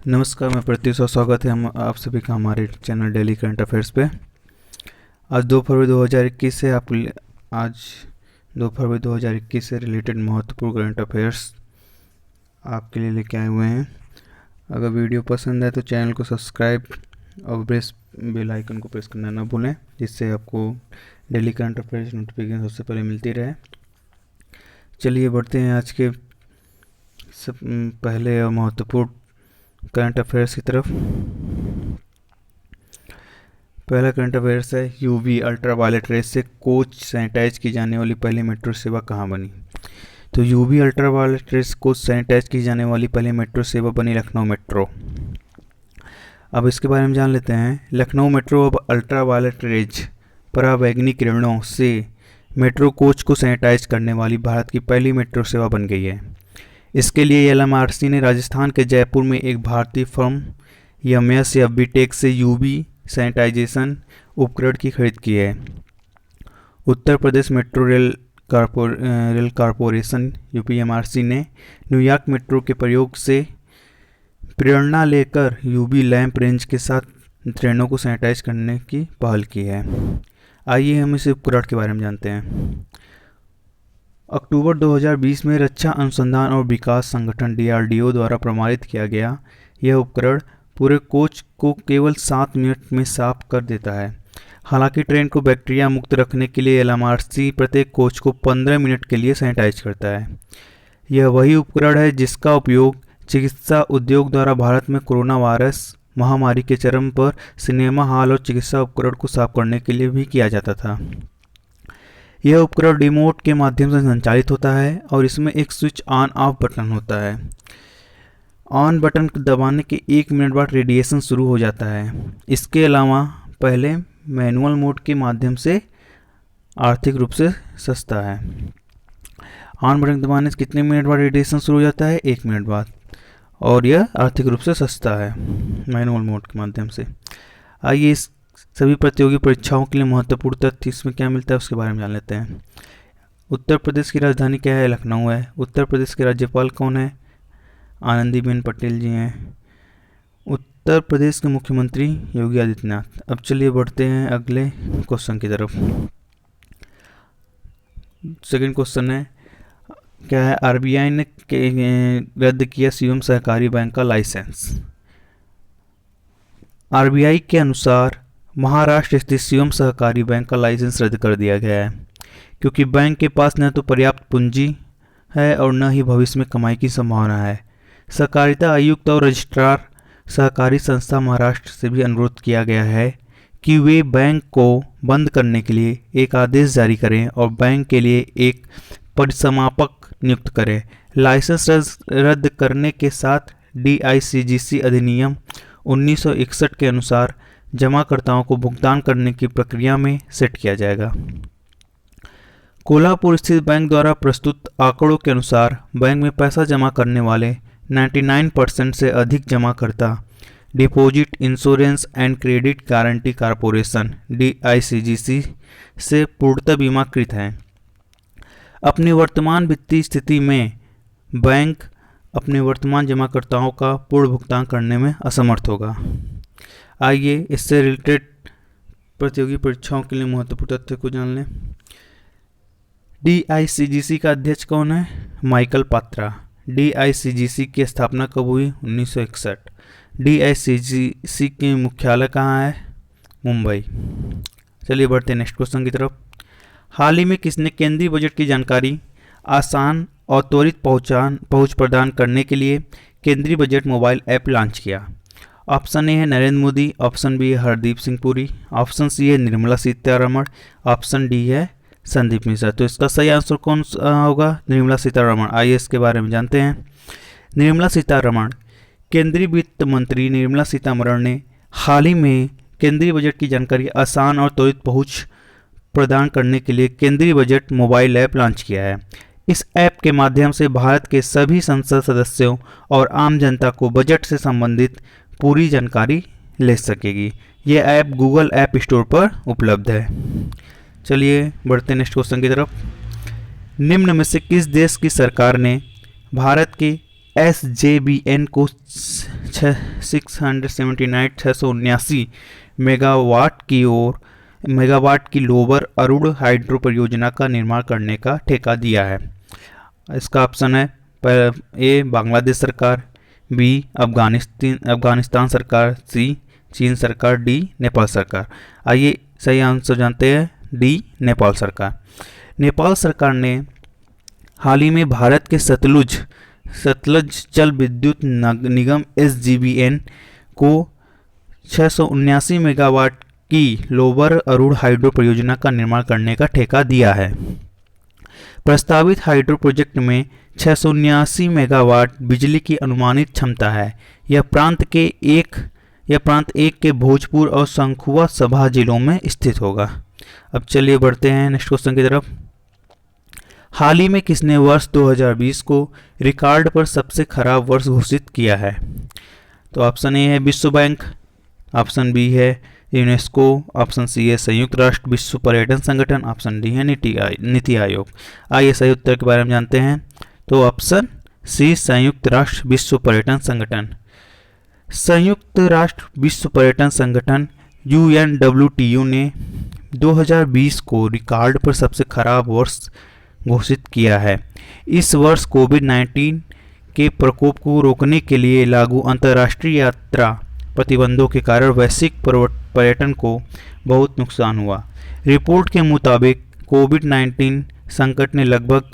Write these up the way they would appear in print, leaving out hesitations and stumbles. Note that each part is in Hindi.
नमस्कार, मैं प्रत्युष और स्वागत है हम आप सभी का हमारे चैनल डेली करंट अफेयर्स पे। आज 2 फरवरी 2021 से आज 2 फरवरी 2021 से रिलेटेड महत्वपूर्ण करंट अफेयर्स आपके लिए लेके आए हुए हैं। अगर वीडियो पसंद है तो चैनल को सब्सक्राइब और बेल आइकन को प्रेस करना ना भूलें, जिससे आपको डेली करंट अफेयर्स नोटिफिकेशन सबसे पहले मिलती रहे। चलिए बढ़ते हैं आज के सब पहले और महत्वपूर्ण करंट अफेयर्स की तरफ। पहला करंट अफेयर्स है, यूवी अल्ट्रावायलेट रेस से कोच सैनिटाइज की जाने वाली पहली मेट्रो सेवा कहाँ बनी। तो UV ultraviolet rays coach sanitise की जाने वाली पहली मेट्रो सेवा बनी लखनऊ मेट्रो। अब इसके बारे में जान लेते हैं। लखनऊ मेट्रो अब अल्ट्रावायलेट रेज पराबैंगनी किरणों से मेट्रो कोच को सैनिटाइज करने वाली भारत की पहली मेट्रो सेवा बन गई है। इसके लिए एलएमआरसी ने राजस्थान के जयपुर में एक भारतीय फर्म यमयस या बीटेक से यूवी सैनिटाइजेशन उपकरण की खरीद की है। Uttar Pradesh metro rail corporation UPMRC ने न्यूयॉर्क मेट्रो के प्रयोग से प्रेरणा लेकर यूवी लैंप रेंज के साथ ट्रेनों को सैनिटाइज करने की पहल की है। आइए हम इस उपकरण के बारे में जानते हैं। अक्टूबर 2020 में रक्षा अनुसंधान और विकास संगठन डीआरडीओ द्वारा प्रमाणित किया गया यह उपकरण पूरे कोच को केवल 7 मिनट में साफ कर देता है। हालांकि ट्रेन को बैक्टीरिया मुक्त रखने के लिए एलएमआरसी प्रत्येक कोच को 15 मिनट के लिए सैनिटाइज करता है। यह वही उपकरण है जिसका उपयोग चिकित्सा उद्योग द्वारा भारत में कोरोना वायरस महामारी के चरम पर सिनेमा हॉल और चिकित्सा उपकरण को साफ करने के लिए भी किया जाता था। यह उपकरण रिमोट के माध्यम से संचालित होता है और इसमें एक स्विच ऑन ऑफ बटन होता है। ऑन बटन दबाने के 1 मिनट बाद रेडिएशन शुरू हो जाता है। इसके अलावा पहले मैनुअल मोड के माध्यम से आर्थिक रूप से सस्ता है। ऑन बटन दबाने से कितने मिनट बाद रेडिएशन शुरू हो जाता है? 1 मिनट बाद, और यह आर्थिक रूप से सस्ता है मैनुअल मोड के माध्यम से। आइए इस सभी प्रतियोगी परीक्षाओं के लिए महत्वपूर्ण तथ्य इसमें क्या मिलता है उसके बारे में जान लेते हैं। उत्तर प्रदेश की राजधानी क्या है? लखनऊ है। उत्तर प्रदेश के राज्यपाल कौन है? आनंदीबेन पटेल जी हैं। उत्तर प्रदेश के मुख्यमंत्री योगी आदित्यनाथ। अब चलिए बढ़ते हैं अगले क्वेश्चन की तरफ। सेकंड क्वेश्चन है, क्या है? आरबीआई ने रद्द किया शिवम सहकारी बैंक का लाइसेंस। आरबीआई के अनुसार महाराष्ट्र स्थित शिवम सहकारी बैंक का लाइसेंस रद्द कर दिया गया है, क्योंकि बैंक के पास न तो पर्याप्त पूंजी है और न ही भविष्य में कमाई की संभावना है। सहकारिता आयुक्त और रजिस्ट्रार सहकारी संस्था महाराष्ट्र से भी अनुरोध किया गया है कि वे बैंक को बंद करने के लिए एक आदेश जारी करें और बैंक के लिए एक परिसमापक नियुक्त करें। लाइसेंस रद्द करने के साथ डीआईसीजीसी अधिनियम 1961 के अनुसार जमाकर्ताओं को भुगतान करने की प्रक्रिया में सेट किया जाएगा। कोल्हापुर स्थित बैंक द्वारा प्रस्तुत आंकड़ों के अनुसार बैंक में पैसा जमा करने वाले 99% से अधिक जमाकर्ता deposit insurance and credit guarantee corporation DICGC से पूर्णतः बीमाकृत हैं। अपनी वर्तमान वित्तीय स्थिति में बैंक अपने वर्तमान जमाकर्ताओं का पूर्ण भुगतान करने में असमर्थ होगा। आइए इससे रिलेटेड प्रतियोगी परीक्षाओं के लिए महत्वपूर्ण तथ्य को जान लें। डीआईसीजीसी का अध्यक्ष कौन है? माइकल पात्रा। डीआईसीजीसी की स्थापना कब हुई? 1961। डीआईसीजीसी की मुख्यालय कहाँ है? मुंबई। चलिए बढ़ते हैं नेक्स्ट क्वेश्चन की तरफ। हाल ही में किसने केंद्रीय बजट की जानकारी आसान और त्वरित पहुंच प्रदान करने के लिए केंद्रीय बजट मोबाइल ऐप लॉन्च किया? ऑप्शन ए है नरेंद्र मोदी, ऑप्शन बी है हरदीप सिंह पुरी, ऑप्शन सी है निर्मला सीतारमण, ऑप्शन डी है संदीप मिश्रा। तो इसका सही आंसर कौन होगा? निर्मला सीतारमण। आइए इसके बारे में जानते हैं। निर्मला सीतारमण, केंद्रीय वित्त मंत्री निर्मला सीतारमण ने हाल ही में केंद्रीय बजट की जानकारी आसान और त्वरित पहुंच प्रदान करने के लिए केंद्रीय बजट मोबाइल ऐप लॉन्च किया है। इस ऐप के माध्यम से भारत के सभी संसद सदस्यों और आम जनता को बजट से संबंधित पूरी जानकारी ले सकेगी। यह ऐप गूगल ऐप स्टोर पर उपलब्ध है। चलिए बढ़ते हैं नेक्स्ट क्वेश्चन की तरफ। निम्न में से किस देश की सरकार ने भारत के SJVN को 679 मेगावाट की लोअर अरुण हाइड्रो परियोजना का निर्माण करने का ठेका दिया है। इसका ऑप्शन है ए बांग्लादेश सरकार, बी अफगानिस्तान सरकार, सी चीन सरकार, डी नेपाल सरकार। आइए सही आंसर जानते हैं, डी नेपाल सरकार। नेपाल सरकार ने हाल ही में भारत के सतलुज जल विद्युत निगम SJVN को 679 मेगावाट की लोअर अरुण हाइड्रो परियोजना का निर्माण करने का ठेका दिया है। प्रस्तावित हाइड्रो प्रोजेक्ट में 679 मेगावाट बिजली की अनुमानित क्षमता है। यह प्रांत एक के भोजपुर और शंखुआ सभा जिलों में स्थित होगा। अब चलिए बढ़ते हैं नेक्स्ट क्वेश्चन की तरफ। हाल ही में किसने वर्ष 2020 को रिकॉर्ड पर सबसे खराब वर्ष घोषित किया है? तो ऑप्शन ए है विश्व बैंक, ऑप्शन बी है यूनेस्को, ऑप्शन सी है संयुक्त राष्ट्र विश्व पर्यटन संगठन, ऑप्शन डी है नीति आयोग। आइए सही उत्तर के बारे में जानते हैं। तो ऑप्शन सी संयुक्त राष्ट्र विश्व पर्यटन संगठन। संयुक्त राष्ट्र विश्व पर्यटन संगठन UNWTO ने 2020 को रिकॉर्ड पर सबसे खराब वर्ष घोषित किया है। इस वर्ष कोविड-19 के प्रकोप को रोकने के लिए लागू अंतर्राष्ट्रीय यात्रा प्रतिबंधों के कारण वैश्विक पर्यटन को बहुत नुकसान हुआ। रिपोर्ट के मुताबिक कोविड-19 संकट ने लगभग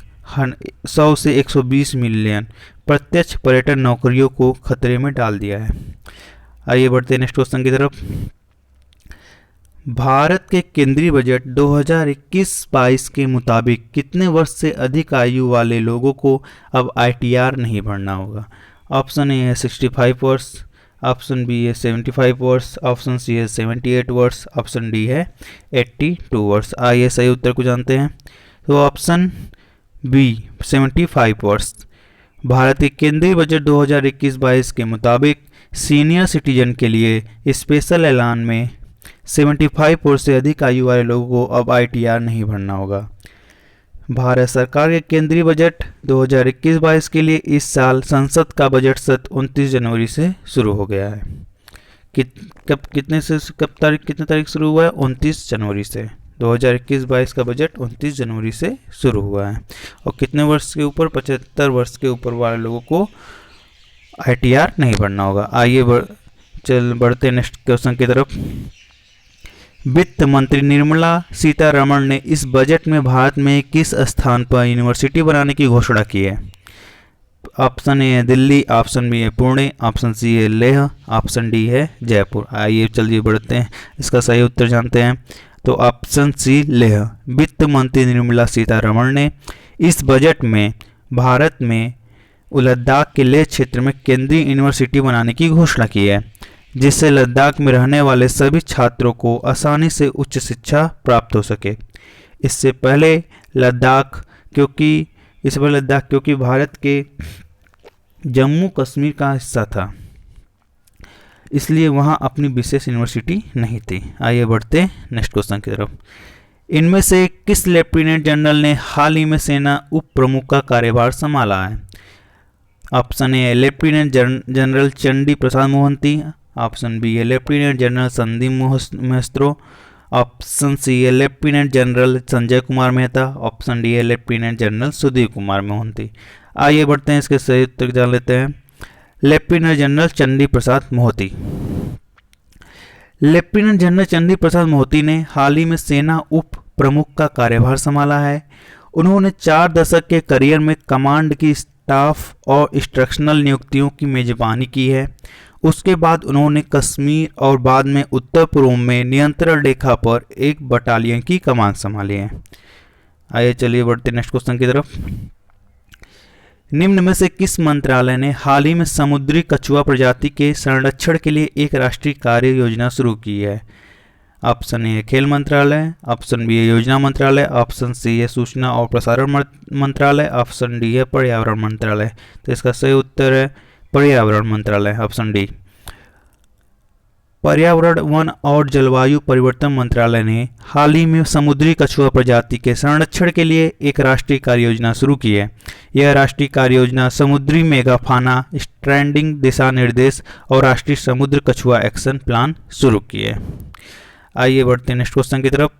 100 से 120 मिलियन प्रत्यक्ष पर्यटन नौकरियों को खतरे में डाल दिया है। आइए बढ़ते हैं नेक्स्ट क्वेश्चन की तरफ। भारत के केंद्रीय बजट 2021-22 के मुताबिक कितने वर्ष से अधिक आयु वाले लोगों को अब ITR नहीं भरना होगा? ऑप्शन ए है 65 वर्ष, ऑप्शन बी है 75 वर्ष, ऑप्शन सी है 78 वर्ष, ऑप्शन डी है 82 वर्ष। आइए सही उत्तर को जानते हैं। तो ऑप्शन बी 75 वर्ष। भारत के केंद्रीय बजट 2021-22 के मुताबिक सीनियर सिटीजन के लिए स्पेशल ऐलान में 75 वर्ष से अधिक आयु वाले लोगों को अब ITR नहीं भरना होगा। भारत सरकार के केंद्रीय बजट 2021-22 के लिए इस साल संसद का बजट सत्र 29 जनवरी से शुरू हो गया है। कितने तारीख शुरू हुआ है? 29 जनवरी से। 2021-22 का बजट 29 जनवरी से शुरू हुआ है। और कितने वर्ष के ऊपर? 75 वर्ष के ऊपर वाले लोगों को ITR नहीं भरना होगा। आइए बढ़ते नेक्स्ट क्वेश्चन की तरफ। वित्त मंत्री निर्मला सीतारमण ने इस बजट में भारत में किस स्थान पर यूनिवर्सिटी बनाने की घोषणा की है? ऑप्शन ए है दिल्ली, ऑप्शन बी है पुणे, ऑप्शन सी है लेह, ऑप्शन डी है जयपुर। आइए चलिए बढ़ते हैं, इसका सही उत्तर जानते हैं। तो ऑप्शन सी लेह। वित्त मंत्री निर्मला सीतारमण ने इस बजट में भारत में लद्दाख के लेह क्षेत्र में केंद्रीय यूनिवर्सिटी बनाने की घोषणा की है, जिससे लद्दाख में रहने वाले सभी छात्रों को आसानी से उच्च शिक्षा प्राप्त हो सके। इससे पहले लद्दाख क्योंकि भारत के जम्मू कश्मीर का हिस्सा था, इसलिए वहां अपनी विशेष यूनिवर्सिटी नहीं थी। आइए बढ़ते नेक्स्ट क्वेश्चन की तरफ। इनमें से किस लेफ्टिनेंट जनरल ने हाल ही में सेना उप प्रमुख का कार्यभार संभाला है? ऑप्शन ए है lieutenant general Chandi Prasad Mohanty, option B है लेफ्टिनेंट जनरल संदीप महस्त्रो, ऑप्शन सी है lieutenant general Sanjay Kumar Mehta, option D है लेफ्टिनेंट जनरल सुधीर कुमार मोहंती। आइए बढ़ते हैं, इसके सही उत्तर जान लेते हैं। Lieutenant general Chandi Prasad Mohanty. Lieutenant general Chandi Prasad Mohanty ने हाल ही में सेना उप प्रमुख का कार्यभार संभाला है। उन्होंने 4 दशक के करियर में कमांड की स्टाफ और इंस्ट्रक्शनल नियुक्तियों की मेजबानी की है। उसके बाद उन्होंने कश्मीर और बाद में उत्तर पूर्व में नियंत्रण रेखा पर एक बटालियन की कमान संभाली है। आइए चलिए बढ़ते नेक्स्ट क्वेश्चन की तरफ। निम्न में से किस मंत्रालय ने हाल ही में समुद्री कछुआ प्रजाति के संरक्षण के लिए एक राष्ट्रीय कार्य योजना शुरू की है? ऑप्शन ए है खेल मंत्रालय, ऑप्शन बी है योजना मंत्रालय, ऑप्शन सी है सूचना और प्रसारण मंत्रालय, ऑप्शन डी है पर्यावरण मंत्रालय। तो इसका सही उत्तर है पर्यावरण मंत्रालय, ऑप्शन डी। पर्यावरण, वन और जलवायु परिवर्तन मंत्रालय ने हाल ही में समुद्री कछुआ प्रजाति के संरक्षण के लिए एक राष्ट्रीय कार्य योजना शुरू की है। यह राष्ट्रीय कार्य योजना समुद्री मेगाफाना स्ट्रैंडिंग दिशा निर्देश और राष्ट्रीय समुद्र कछुआ एक्शन प्लान शुरू की है। आइए बढ़ते हैं नेक्स्ट क्वेश्चन की तरफ।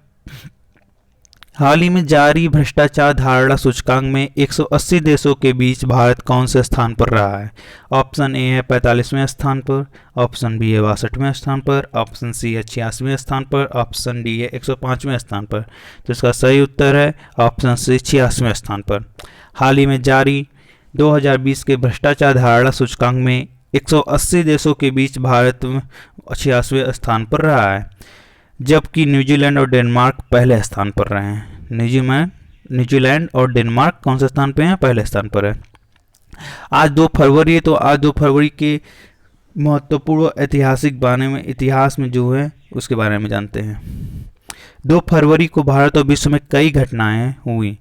हाल ही में जारी भ्रष्टाचार धारणा सूचकांक में 180 देशों के बीच भारत कौन से स्थान पर रहा है? ऑप्शन ए है 45वें स्थान पर, ऑप्शन बी है 62वें स्थान पर, ऑप्शन सी है 86वें स्थान पर, ऑप्शन डी है 105वें स्थान पर। तो इसका सही उत्तर है ऑप्शन सी 86वें स्थान पर। हाल ही में जारी 2020 के भ्रष्टाचार धारणा सूचकांक में 180 देशों के बीच भारत 86वें स्थान पर रहा है, जबकि न्यूजीलैंड और डेनमार्क पहले स्थान पर रहे हैं। न्यूजीलैंड और डेनमार्क कौन से स्थान पे हैं? पहले स्थान पर है। आज 2 फरवरी है, तो आज 2 फरवरी के महत्वपूर्ण ऐतिहासिक बारे में, इतिहास में जो है उसके बारे में जानते हैं। 2 फरवरी को भारत और विश्व में कई घटनाएं हुई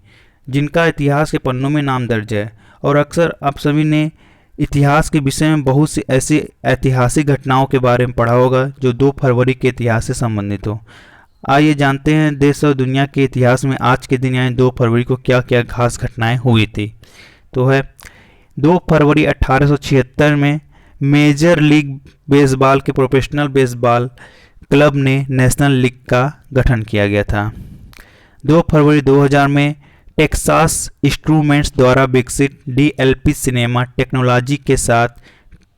जिनका इतिहास के पन्नों में नाम दर्ज है, और अक्सर आप सभी ने इतिहास के विषय में बहुत सी ऐसी ऐतिहासिक घटनाओं के बारे में पढ़ा होगा जो 2 फरवरी के इतिहास से संबंधित हो। आइए जानते हैं देश और दुनिया के इतिहास में आज के दिन यानी 2 फरवरी को क्या क्या खास घटनाएं हुई थी। तो है 2 फरवरी 1876 में मेजर लीग बेसबॉल के प्रोफेशनल बेसबॉल क्लब ने नेशनल लीग का गठन किया गया था। 2 फरवरी 2000 में टेक्सास इंस्ट्रूमेंट्स द्वारा विकसित डीएलपी सिनेमा टेक्नोलॉजी के साथ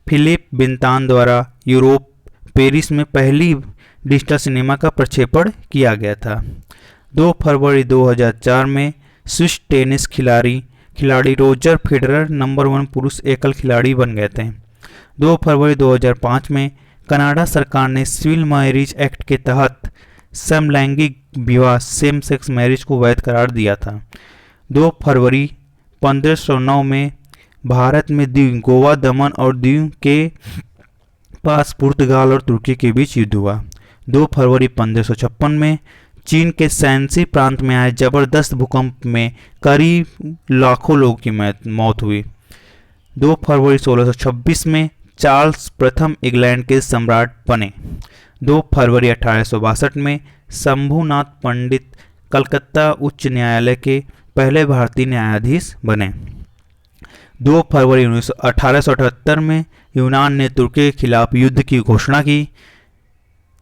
फिलिप बिंतान द्वारा यूरोप पेरिस में पहली डिजिटल सिनेमा का प्रक्षेपण किया गया था। 2 फरवरी 2004 में स्विस टेनिस खिलाड़ी रोजर फेडरर नंबर 1 पुरुष एकल खिलाड़ी बन गए थे। 2 फरवरी 2005 में कनाडा सरकार ने सिविल मैरिज एक्ट के तहत समलैंगिक विवाह सेम सेक्स मैरिज को वैध करार दिया था। 2 फरवरी 1509 में भारत में दीव, गोवा, दमन और दीव के पास पुर्तगाल और तुर्की के बीच युद्ध हुआ। 2 फरवरी 1556 में चीन के शैनसी प्रांत में आए जबरदस्त भूकंप में करीब लाखों लोगों की मौत हुई। 2 फरवरी 1626 में चार्ल्स प्रथम इंग्लैंड के सम्राट बने। 2 फरवरी 1862 में शंभुनाथ पंडित कलकत्ता उच्च न्यायालय के पहले भारतीय न्यायाधीश बने। 2 फरवरी 1878 में यूनान ने तुर्की के खिलाफ युद्ध की घोषणा की।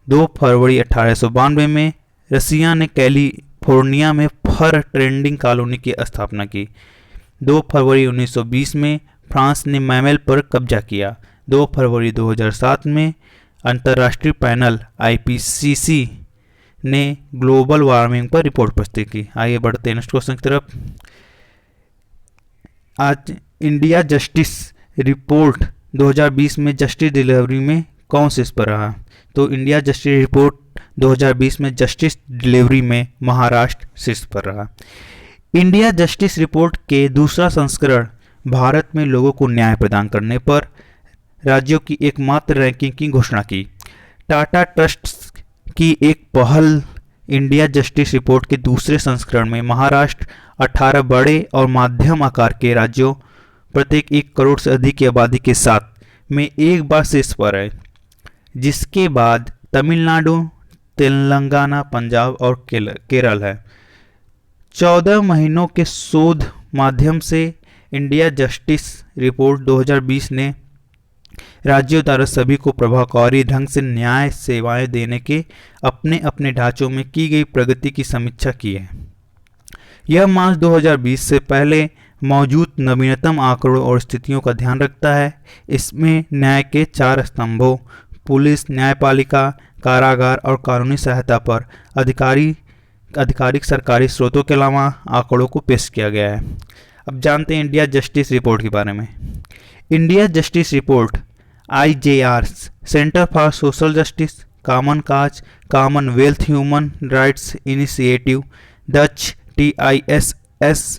2 फरवरी 1892 में रसिया ने कैलिफोर्निया में फर ट्रेडिंग कॉलोनी की स्थापना की। 2 फरवरी 1920 में फ्रांस ने मैमल पर कब्जा किया। 2 फरवरी 2007 में अंतर्राष्ट्रीय पैनल आईपीसीसी ने ग्लोबल वार्मिंग पर रिपोर्ट प्रस्तुत की। आइए बढ़ते हैं नेक्स्ट क्वेश्चन की तरफ। आज इंडिया जस्टिस रिपोर्ट 2020 में जस्टिस डिलीवरी में कौन शीर्ष पर रहा? तो इंडिया जस्टिस रिपोर्ट 2020 में जस्टिस डिलीवरी में महाराष्ट्र शीर्ष पर रहा। इंडिया जस्टिस रिपोर्ट के दूसरा संस्करण भारत में लोगों को न्याय प्रदान करने पर राज्यों की एकमात्र रैंकिंग की घोषणा की। टाटा ट्रस्ट की एक पहल इंडिया जस्टिस रिपोर्ट के दूसरे संस्करण में महाराष्ट्र 18 बड़े और मध्यम आकार के राज्यों प्रत्येक 1 करोड़ से अधिक की आबादी के साथ में एक बार शीर्ष पर है, जिसके बाद तमिलनाडु, तेलंगाना, पंजाब और केरल है। 14 महीनों के शोध माध्यम से इंडिया जस्टिस रिपोर्ट 2020 ने राज्यों द्वारा सभी को प्रभावकारी ढंग से न्याय सेवाएं देने के अपने अपने ढांचों में की गई प्रगति की समीक्षा की है। यह मार्च 2020 से पहले मौजूद नवीनतम आंकड़ों और स्थितियों का ध्यान रखता है। इसमें न्याय के 4 स्तंभों पुलिस, न्यायपालिका, कारागार और कानूनी सहायता पर आधिकारिक सरकारी स्रोतों के अलावा आंकड़ों को पेश किया गया है। अब जानते हैं इंडिया जस्टिस रिपोर्ट के बारे में। India justice report IJR centre for social justice, common cause, Commonwealth human rights initiative, Dutch TISS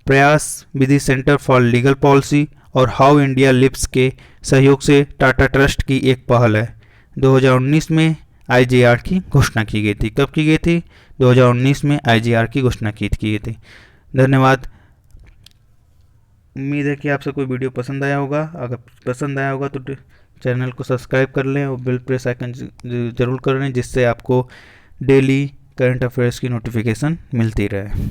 प्रयास विधि सेंटर फॉर लीगल पॉलिसी और हाउ इंडिया लिव्स के सहयोग से टाटा ट्रस्ट की एक पहल है। 2019 में IJR की घोषणा की गई थी। कब की गई थी? 2019 में IJR की घोषणा की गई थी। धन्यवाद। उम्मीद है कि आप सबको वीडियो पसंद आया होगा। अगर पसंद आया होगा तो चैनल को सब्सक्राइब कर लें और बेल प्रेस आइकन ज़रूर कर लें, जिससे आपको डेली करंट अफेयर्स की नोटिफिकेशन मिलती रहे।